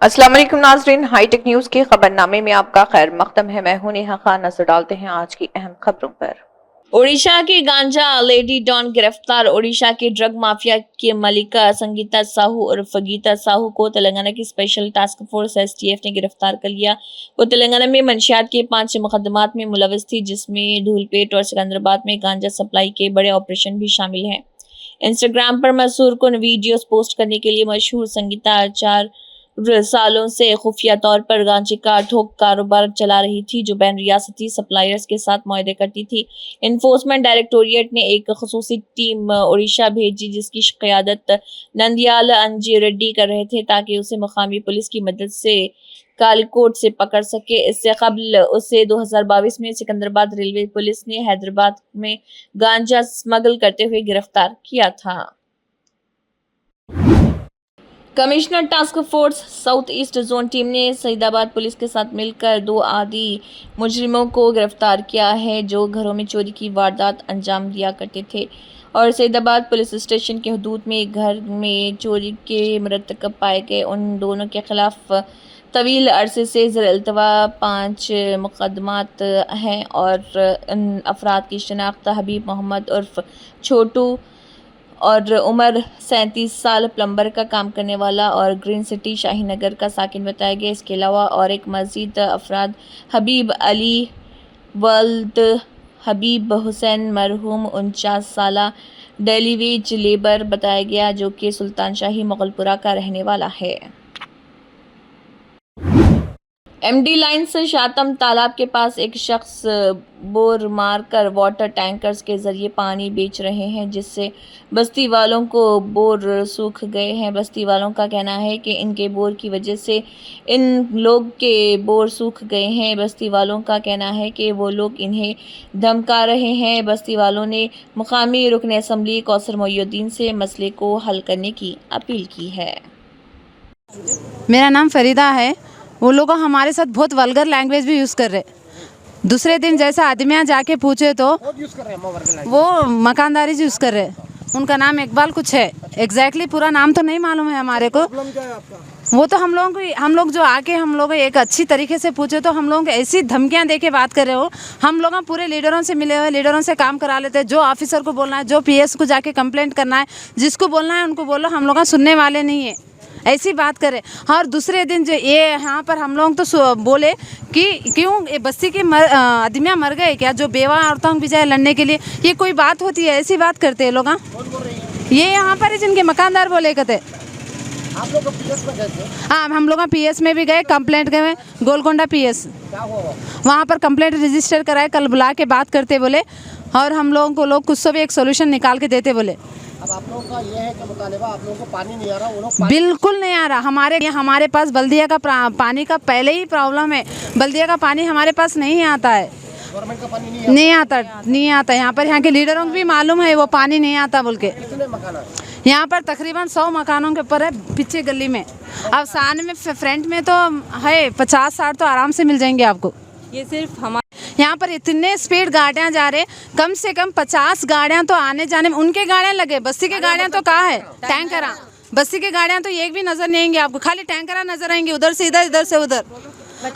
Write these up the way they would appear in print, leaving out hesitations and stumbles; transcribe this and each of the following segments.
अस्सलाम वालेकुम नाज़रीन, हाईटेक न्यूज के खबरनामे में आपका खैर मकदम है। मैं हूं नेहा खान। नजर डालते हैं आज की अहम खबरों पर। ओडिशा की गांजा लेडी डॉन गिरफ्तार। ओडिशा की ड्रग माफिया की मलिका संगीता साहू और गीता साहू को तेलंगाना की स्पेशल टास्क फोर्स एसटीएफ ने गिरफ्तार कर लिया। वो तेलंगाना में मंशियात के 5 मुकदमात में मुलविस थी, जिसमें धूलपेट और सिकंदराबाद में गांजा सप्लाई के बड़े ऑपरेशन भी शामिल हैं। इंस्टाग्राम पर मशहूर कुन वीडियोस पोस्ट करने के लिए मशहूर संगीता 4 सालों से खुफिया तौर पर गांजे का थोक कारोबार चला रही थी, जो बैन रियासती सप्लायर्स के साथ मुआहदे करती थी। इन्फोर्समेंट डायरेक्टोरेट ने एक खसूसी टीम ओडिशा भेजी, जिसकी क़यादत नंदयाल अंजी रेड्डी कर रहे थे, ताकि उसे मुकामी पुलिस की मदद से कालीकोट से पकड़ सके। इससे कबल उसे 2022 में सिकंदराबाद रेलवे पुलिस ने हैदराबाद में गांजा स्मगल करते हुए गिरफ्तार किया था। Commissioner task force south east zone team ने सईदाबाद पुलिस के साथ मिलकर 2 आदी मुजरिमों को गिरफ्तार किया है, जो घरों में चोरी की वारदात अंजाम दिया करते थे और सईदाबाद पुलिस स्टेशन के हदूद में एक घर में चोरी के मरतकब पाए गए। उन दोनों के खिलाफ तवील अरसे से ज़र-इल्तवा 5 मुकदमात हैं और इन अफराद की शनाख्त हबीब मोहम्मद उर्फ छोटू और उम्र 37 साल प्लम्बर का काम करने वाला और ग्रीन सिटी शाहीनगर का साकिन बताया गया। इसके अलावा और एक मज़ीद अफराद हबीब अली वल्द हबीब हुसैन मरहूम 49 साला डेली वेज लेबर बताया गया, जो कि सुल्तान शाही मुगलपुरा का रहने वाला है। एमडी लाइन से शातम तालाब के पास एक शख्स बोर मारकर वाटर टैंकर्स के जरिए पानी बेच रहे हैं, जिससे बस्ती वालों को बोर सूख गए हैं। बस्ती वालों का कहना है कि इनके बोर की वजह से इन लोग के बोर सूख गए हैं। बस्ती वालों का कहना है कि वो लोग इन्हें धमका रहे हैं। बस्ती वालों ने मुकामी रुकन असम्बली कौसर मोइनुद्दीन से मसले को हल करने की अपील की है। मेरा नाम फरीदा है। वो लोग हमारे साथ बहुत वल्गर लैंग्वेज भी यूज़ कर रहे। दूसरे दिन जैसा आदमियाँ जाके पूछे तो वो मकानदारी यूज़ कर रहे। उनका नाम इकबाल कुछ है, एग्जैक्टली पूरा नाम तो नहीं मालूम है हमारे को। वो तो हम लोग जो आके हम लोग एक अच्छी तरीके से पूछे तो हम लोग ऐसी धमकियां दे के बात कर रहे हो। हम लोग पूरे लीडरों से मिले हुए, लीडरों से काम करा लेते हैं। जो ऑफिसर को बोलना है, जो पीएस को जाके कंप्लेंट करना है, जिसको बोलना है उनको बोलो, हम लोग सुनने वाले नहीं है, ऐसी बात करें। और दूसरे दिन जो ये यहाँ पर हम लोग तो बोले कि क्यों ये बस्ती के आदमियाँ मर गए क्या, जो बेवा औरतों के बजाय लड़ने के लिए, ये कोई बात होती है? ऐसी बात करते हैं लोग। ये यहाँ पर जिनके मकानदार बोले कहते। आप लोग पीएस में गए थे? हाँ, हम लोग पीएस में भी गए, कंप्लेंट गए, गोलकोंडा पीएस। वहाँ पर कंप्लेंट रजिस्टर कराए, कल बुला के बात करते बोले, और हम लोगों को लोग कुछ से भी एक सोल्यूशन निकाल के देते बोले। अब आप लोगों का ये है कि मुतालिबा आप लोगों को पानी नहीं आ रहा, वो लोग बिल्कुल नहीं आ रहा। हमारे पास बल्दिया का पानी का पहले ही प्रॉब्लम है। बल्दिया का पानी हमारे पास नहीं आता है, गवर्नमेंट का पानी नहीं आता यहाँ पर। यहाँ के लीडरों को भी मालूम है वो पानी नहीं आता बोल के। कितने मकान है यहाँ पर? तकरीबन 100 मकानों के ऊपर है पीछे गली में। अब सामने में फ्रंट में तो है 50-60 तो आराम से मिल जाएंगे आपको। ये सिर्फ हमारे यहाँ पर इतने स्पीड गाड़ियाँ जा रहे, कम से कम 50 गाड़ियाँ तो आने जाने में। उनके गाड़ियाँ लगे, बस्ती के गाड़ियाँ तो कहाँ है? टैंकरा। बस्ती की गाड़ियाँ तो एक भी नजर नहीं आएंगी आपको, खाली टैंकरा नजर आएंगे, उधर से इधर, इधर से उधर।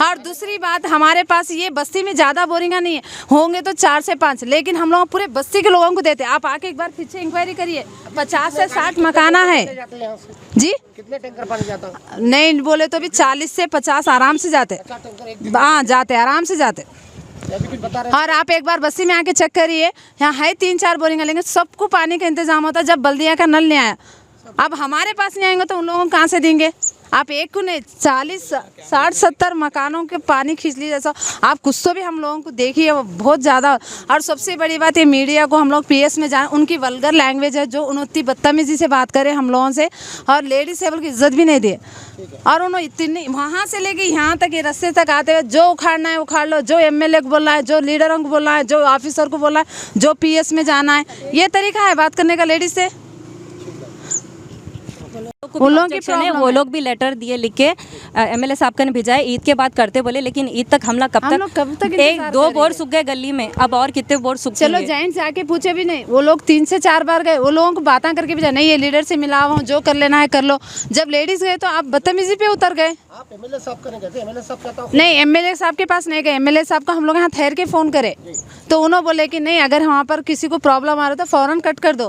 और दूसरी बात, हमारे पास ये बस्ती में ज़्यादा बोरिंगा नहीं है, होंगे तो 4 से 5, लेकिन हम लोग पूरे बस्ती के लोगों को देते। आप आके एक बार पीछे इंक्वायरी करिए, 50 से 60 मकाना है जी। कितने टैंकर पानी जाता है? नहीं बोले तो भी 40 से 50 आराम से जाते। हाँ जाते, आराम से जाते। और आप एक बार बस्ती में आके चेक करिए, यहाँ है 3-4 बोरिंग, लेकिन सबको पानी का इंतजाम होता है। जब बल्दिया का नल नहीं आया, अब हमारे पास नहीं आएंगे तो उन लोगों को कहाँ से देंगे? आप एक को नहीं, 40, 60, 70 मकानों के पानी खींच लीजिए। जैसा आप कुछ तो भी हम लोगों को देखिए, वो बहुत ज़्यादा। और सबसे बड़ी बात, ये मीडिया को हम लोग पीएस में जाएं, उनकी वल्गर लैंग्वेज है, जो उन्होंने बदतमीजी से बात करे हम लोगों से, और लेडीज लेवल की इज्जत भी नहीं दी। और उन्होंने इतनी वहाँ से लेके यहाँ तक, ये रास्ते तक आते हुए, जो उखाड़ना है उखाड़ लो, जो एमएलए को बोलना है, जो लीडरों को बोलना है, जो ऑफिसर को बोलना है, जो पीएस में जाना है, ये तरीका है बात करने का लेडीज से। उन लोगों की प्रॉब्लम है, वो लोग भी लेटर दिए लिख के एमएलए साहब का ने भेजा है, ईद के बाद करते बोले, लेकिन ईद तक हम लोग कब तक इंतजार एक दो बोर करेंगे? सूख गए गली में, अब और कितने बोर सूख चलो जेंट्स आके पूछे भी नहीं, वो लोग 3 से 4 बार गए, वो लोगों को बातें करके भी नहीं, ये लीडर से मिला हुआ हूँ, जो कर लेना है कर लो। जब लेडीज गए तो आप बदतमीजी पे उतर गए। आप एमएलए साहब करने गए थे, एमएलए साहब कहता हूँ नहीं, एमएलए साहब के पास नहीं गए, एमएलए साहब को हम लोग यहाँ ठहर के फ़ोन करे तो उन्होंने बोले कि नहीं, अगर वहाँ पर किसी को प्रॉब्लम आ रहा तो फ़ौरन कट कर दो।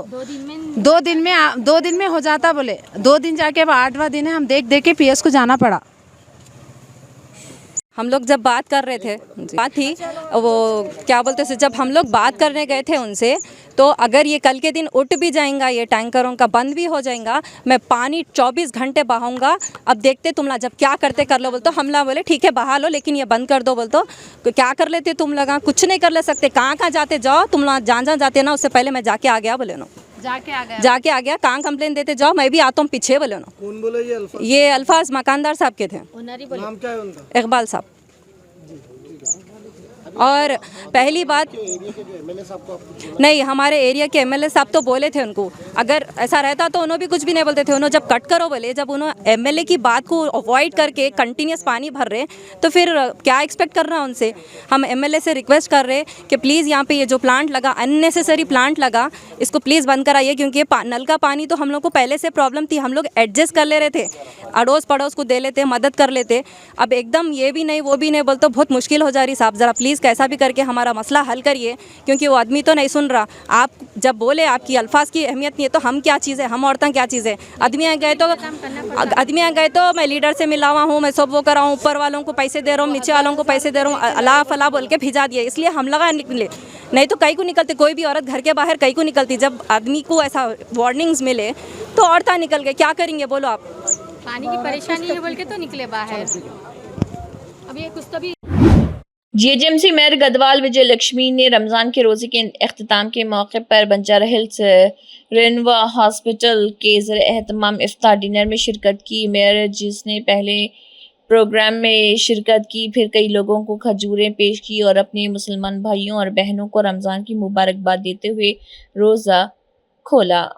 2 दिन में हो जाता बोले। 2 दिन जाके अब 8वां दिन है, हम देख के पीएस को जाना पड़ा। हम लोग जब बात कर रहे थे, बात थी वो क्या बोलते हैं, जब हम लोग बात करने गए थे उनसे, तो अगर ये कल के दिन उठ भी जाएगा, ये टैंकरों का बंद भी हो जाएगा, मैं पानी 24 घंटे बहाऊंगा, अब देखते तुम लोग जब क्या करते कर लो। बोल तो हम लोग बोले ठीक है बहा लो, लेकिन ये बंद कर दो। बोल तो क्या कर लेते तुम लोग, कुछ नहीं कर ले सकते, कहाँ जाते जाओ तुम लोग, जहाँ जाते ना, उससे पहले मैं जाके आ गया बोले ना, जाके आ गया, कहाँ कंप्लेन देते जाओ, मैं भी आता हूँ पीछे बोले ना। कौन बोले ये अल्फाज? ये अल्फाज मकानदार साहब के थे, नाम क्या है उनका? इकबाल साहब। और पहली बात, एरिया के जो एमएलए साहब को आप नहीं, हमारे एरिया के एमएलए साहब तो बोले थे उनको, अगर ऐसा रहता तो उन्होंने भी कुछ भी नहीं बोलते थे। उन्होंने जब कट करो बोले, जब उन्होंने एमएलए की बात को अवॉइड करके कंटिन्यूस पानी भर रहे, तो फिर क्या एक्सपेक्ट कर रहा है उनसे। हम एमएलए से रिक्वेस्ट कर रहे कि प्लीज़ यहाँ पे ये जो प्लांट लगा, अननेसेसरी प्लांट लगा, इसको प्लीज़ बंद कराइए, क्योंकि ये नल का पानी तो हम लोग को पहले से प्रॉब्लम थी, हम लोग एडजस्ट कर ले रहे थे, अड़ोस पड़ोस को दे लेते, मदद कर लेते। अब एकदम ये भी नहीं वो भी नहीं बोलते, बहुत मुश्किल हो जा रही। साहब ज़रा प्लीज़ कैसा भी करके हमारा मसला हल करिए, क्योंकि वो आदमी तो नहीं सुन रहा। आप जब बोले आपकी अल्फाज की अहमियत नहीं है, तो हम क्या चीज़ है, हम औरतें क्या चीज़ है। आदमी यहाँ गए तो मैं लीडर से मिला हुआ हूँ, मैं सब वो कर रहा हूँ, ऊपर वालों को पैसे दे रहा हूँ, नीचे वालों को पैसे दे रहा हूँ, अल्लाह फला बोल के भिजा दिए, इसलिए हम लगा निकले। नहीं तो कहीं को निकलते, कोई भी औरत घर के बाहर कहीं को निकलती, जब आदमी को ऐसा वार्निंग्स मिले तो औरतें निकल गए। क्या करेंगे बोलो आप, पानी की परेशानी है बोल के तो निकले बाहर। अब ये कुछ तो भी जीएचएमसी मेयर गढ़वाल विजय लक्ष्मी ने रमज़ान के रोज़े के अख्तिताम के मौके पर बंजारा हिल्स रेनवा हॉस्पिटल के ज़रिए एहतमाम इफ्तार डिनर में शिरकत की। मेयर जिसने पहले प्रोग्राम में शिरकत की, फिर कई लोगों को खजूरें पेश की और अपने मुसलमान भाइयों और बहनों को रमज़ान की मुबारकबाद देते हुए रोज़ा खोला।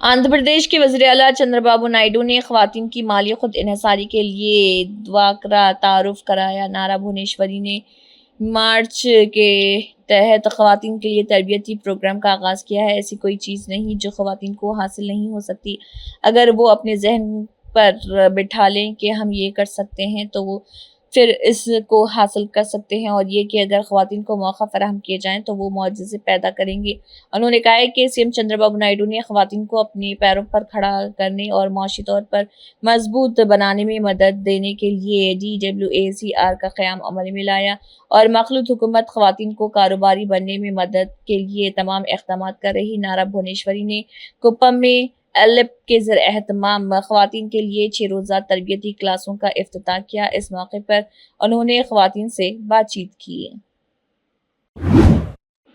आंध्र प्रदेश के वज़ीर आला चंद्रबाबू नायडू ने ख़वातीन की माली खुद इन्हसारी के लिए दुआ का तारुफ कराया। नारा भुवनेश्वरी ने मार्च के तहत ख़वातीन के लिए तरबियती प्रोग्राम का आगाज़ किया है। ऐसी कोई चीज़ नहीं जो ख़वातीन को हासिल नहीं हो सकती। अगर वो अपने जहन पर बिठा लें कि हम ये कर सकते हैं, तो वो फिर इसको हासिल कर सकते हैं, और ये कि अगर ख़वातीन को मौका फराहम किए जाएँ तो वो मुआजिज़े पैदा करेंगे। उन्होंने कहा है कि सीएम चंद्रबाबू नायडू ने ख़वातीन को अपने पैरों पर खड़ा करने और माशी तौर पर मजबूत बनाने में मदद देने के लिए DWACR का क़याम अमल में लाया, और मखलूत हुकूमत ख़वातीन को कारोबारी बनने में मदद के लिए तमाम इक़दाम कर रही। नारा भुवनेश्वरी ने कुप्पम में एलिप के ज़रिए एहतमाम ख़वातीन के लिए 6 रोज़ा तरबियती क्लासों का इफ्तिताह किया। इस मौके पर उन्होंने ख़वातीन से बातचीत की।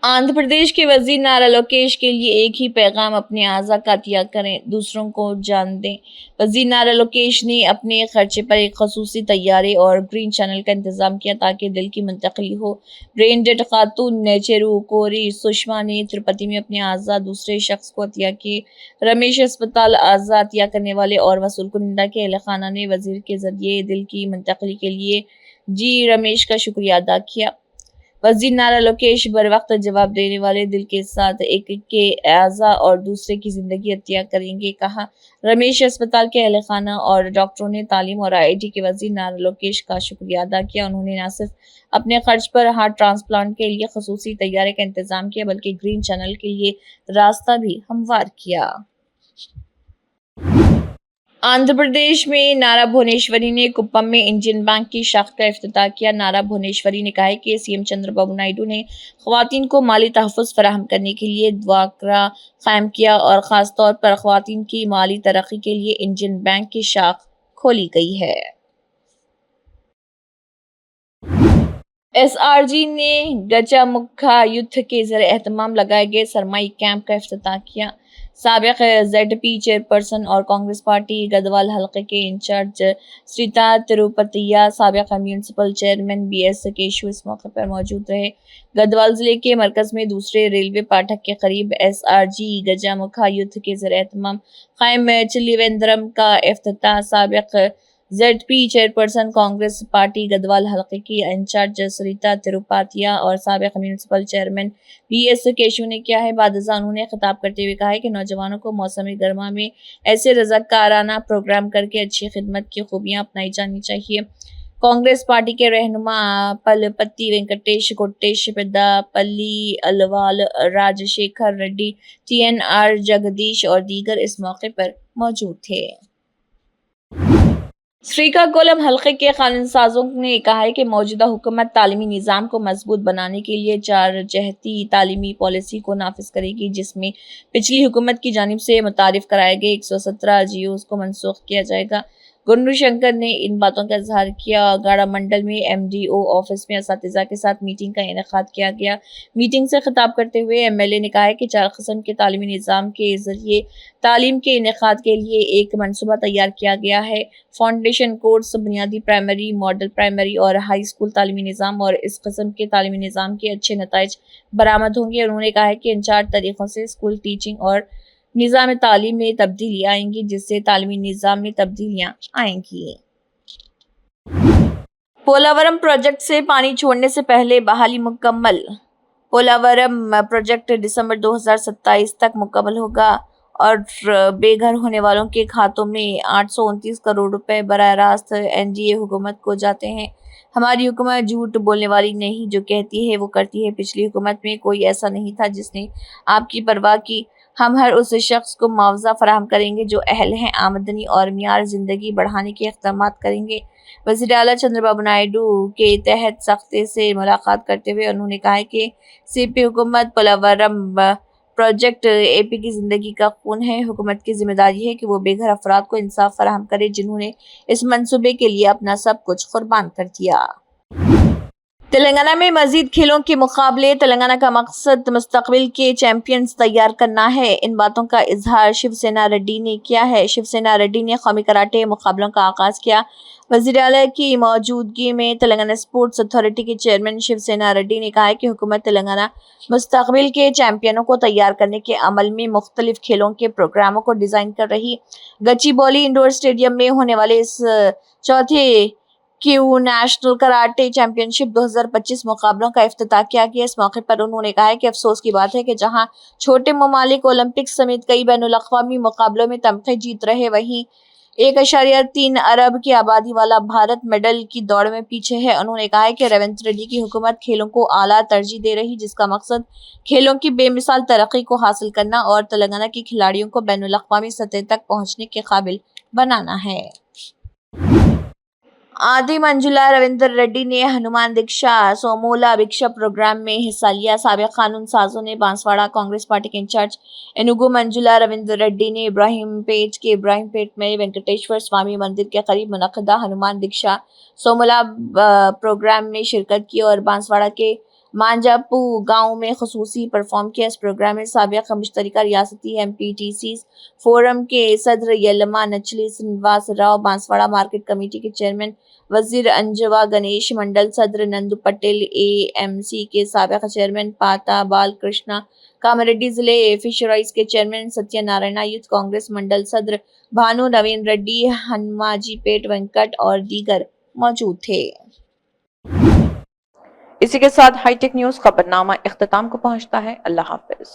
आंध्र प्रदेश के वज़ीर नारा लोकेश के लिए एक ही पैगाम, अपने आज़ा का त्याग करें, दूसरों को जान दें। वज़ीर नारा लोकेश ने अपने खर्चे पर एक खसूसी तैयारे और ग्रीन चैनल का इंतज़ाम किया ताकि दिल की मुंतकली हो। ब्रेन डेड खातून नेचेरू कोरी सुषमा ने तिरुपति में अपने आज़ा दूसरे शख्स को अतिया किए। रमेश अस्पताल आज़ा अतिया करने वाले और वसूल कुनिंदा के अहल खाना ने वज़ीर के ज़रिए दिल की मुंतकली के लिए जी रमेश का शुक्रिया अदा किया। वज़ीर नारा लोकेश बर वक्त जवाब देने वाले दिल के साथ एक के आज़ा और दूसरे की ज़िंदगी अतिया करेंगे, कहा। रमेश अस्पताल के अहल खाना और डॉक्टरों ने तालीम और IIT के वज़ीर नारा लोकेश का शुक्रिया अदा किया। उन्होंने न सिर्फ अपने खर्च पर हार्ट ट्रांसप्लांट के लिए खसूसी तैयारे का इंतज़ाम किया, बल्कि ग्रीन चैनल के लिए रास्ता भी हमवार किया। आंध्र प्रदेश में नारा भुवनेश्वरी ने कुप्पम में इंडियन बैंक की शाख का इफ्तिताह किया। नारा भुवनेश्वरी ने कहा है कि सीएम चंद्रबाबू नायडू ने ख़वातीन को माली तहफ़्फ़ुज़ फराहम करने के लिए द्वाकरा क़ायम किया, और ख़ास तौर पर ख़वातीन की माली तरक्की के लिए इंडियन बैंक की शाख खोली गई है। एसआरजी ने गजामुखा युद्ध के ज़रिए एहतमाम लगाए गए सरमाई कैंप का इफ्तिताह किया। साबिक जेडपी चेयरपर्सन और कांग्रेस पार्टी गदवाल हलके के इंचार्ज श्रीता तिरुपतिया, साबिक म्यूनसिपल चेयरमैन बीएस केशव इस मौके पर मौजूद रहे। गदवाल जिले के मरकज में दूसरे रेलवे फाटक के करीब एसआरजी गजामुखा युद्ध के ज़रिए एहतमाम कायम चिल्लीवेंद्रम का इफ्तिताह साबिक ZP chairperson Congress party Gadwal हलके की इंचार्ज सरिता तिरुपातिया और साबिक म्यूनसिपल चेयरमैन बीएस केशव ने किया है। बादशाह उन्होंने खिताब करते हुए कहा है कि नौजवानों को मौसमी गर्मा में ऐसे रज़ाकाराना प्रोग्राम करके अच्छी खिदमत की खूबियां अपनाई जानी चाहिए। कांग्रेस पार्टी के रहनुमा पलपति वेंकटेश कोटेश पेद्दापल्ली अलवाल राजशेखर रेड्डी टीएनआर जगदीश और दीगर इस मौके पर मौजूद थे। श्रीकाकुलम हलके के कानून साजों ने कहा है कि मौजूदा हुकूमत तालीमी निज़ाम को मजबूत बनाने के लिए 4 जहती तालीमी पॉलिसी को नाफिज करेगी, जिसमें पिछली हुकूमत की जानिब से मुतारिफ कराए गए 117 जीओज़ को मनसूख किया जाएगा। गुन्नू शंकर ने इन बातों का इजहार किया। गाड़ा मंडल में एमडीओ ऑफिस में असातिज़ा के साथ मीटिंग का इनेकाद किया गया। मीटिंग से खिताब करते हुए एमएलए ने कहा है कि 4 किस्म के तालीमी निज़ाम के जरिए तालीम के इनेकाद के लिए एक मनसूबा तैयार किया गया है। फाउंडेशन कोर्स, बुनियादी प्राइमरी, मॉडल प्राइमरी और हाई स्कूल तालीमी निज़ाम और इस किस्म के तालीमी निज़ाम के अच्छे नताइज बरामद होंगे। उन्होंने कहा है कि इन 4 तरीक़ों से स्कूल टीचिंग और निज़ाम तालीम में तब्दीली आएंगी, जिससे तालीमी निज़ाम में तब्दीलियाँ आएंगी। पोलावरम प्रोजेक्ट से पानी छोड़ने से पहले बहाली मुकम्मल। पोलावरम प्रोजेक्ट दिसंबर 2027 तक मुकम्मल होगा और बेघर होने वालों के खातों में 829 करोड़ रुपए बराह रास्त एनडीए हुकूमत को जाते हैं। हमारी हुकूमत झूठ बोलने वाली नहीं, जो कहती है वो करती है। पिछली हुकूमत में कोई ऐसा नहीं था जिसने आपकी परवाह की। हम हर उस शख्स को मुआवजा फराहम करेंगे जो अहल हैं, आमदनी और मियार ज़िंदगी बढ़ाने के इक़दाम करेंगे। वज़ीर आला चंद्रबाबू नायडू के तहत सख्ती से मुलाकात करते हुए उन्होंने कहा है कि सीपी हुकूमत पोलावरम प्रोजेक्ट एपी की ज़िंदगी का खून है। हुकूमत की जिम्मेदारी है कि वो बेघर अफराद को इंसाफ फराहम करे, जिन्होंने इस मंसूबे के लिए अपना सब कुछ कुर्बान कर दिया। तेलंगाना में मजीद खेलों के मुकाबले। तेलंगाना का मकसद मुस्तकबिल के चैंपियंस तैयार करना है। इन बातों का इजहार शिवसेना रेड्डी ने किया है। शिवसेना रेड्डी ने कौमी कराटे मुकाबलों का आगाज किया। वज़ीर आला की मौजूदगी में तेलंगाना स्पोर्ट्स अथॉरिटी के चेयरमैन शिवसेना रेड्डी ने कहा है कि हुकूमत तेलंगाना मुस्तकबिल के चैंपियनों को तैयार करने के अमल में मुख्तलिफ खेलों के प्रोग्रामों को डिज़ाइन कर रही। गच्चीबौली इंडोर स्टेडियम में होने वाले इस चौथे क्यू नेशनल कराटे चैंपियनशिप 2025 मुकाबलों का इफ्तिताह किया गया। इस मौके पर उन्होंने कहा है कि अफसोस की बात है कि जहां छोटे ममालिक ओलंपिक्स समेत कई बैनुल-अक़वामी मुकाबलों में तमगे जीत रहे, वहीं 1.3 अरब की आबादी वाला भारत मेडल की दौड़ में पीछे है। उन्होंने कहा है कि रेवंत रेड्डी की हुकूमत खेलों को आला तरजीह दे रही, जिसका मकसद खेलों की बेमिसाल तरक्की को हासिल करना और तेलंगाना के खिलाड़ियों को बैनुल-अक़वामी सतह तक पहुंचने के काबिल बनाना है। आदि मंजुला रविंद्र रेड्डी ने हनुमान दीक्षा सोमोला भिक्षा प्रोग्राम में हिस्सा लिया। साबिक कानून साजों ने बांसवाड़ा कांग्रेस पार्टी के इंचार्ज एनुगु मंजुला रविंद्र रेड्डी ने इब्राहिमपेट में वेंकटेश्वर स्वामी मंदिर के करीब मुनक़दा हनुमान दीक्षा सोमोला प्रोग्राम में शिरकत की और बांसवाड़ा के मांजापू गांव में खुसूसी परफॉर्म किया। इस प्रोग्राम में साबिक मुश्तरका रियासती एमपीटीसी फोरम के सदर यल्लमा नचली श्रीनिवास राव, बांसवाड़ा मार्केट कमेटी के चेयरमैन वजीर अंजवा गणेश, मंडल सदर नंदू पटेल, एएमसी के साबिक चेयरमैन पाता बाल कृष्णा, कामारेड्डी जिले फिशरीज के चेयरमैन सत्यनारायण, यूथ कांग्रेस मंडल सदर भानु नवीन रेड्डी, हनुमाजीपेट वेंकट और दीगर मौजूद थे। इसी के साथ हाईटेक न्यूज खबरनामा इख्तिताम को पहुंचता है। अल्लाह हाफिज।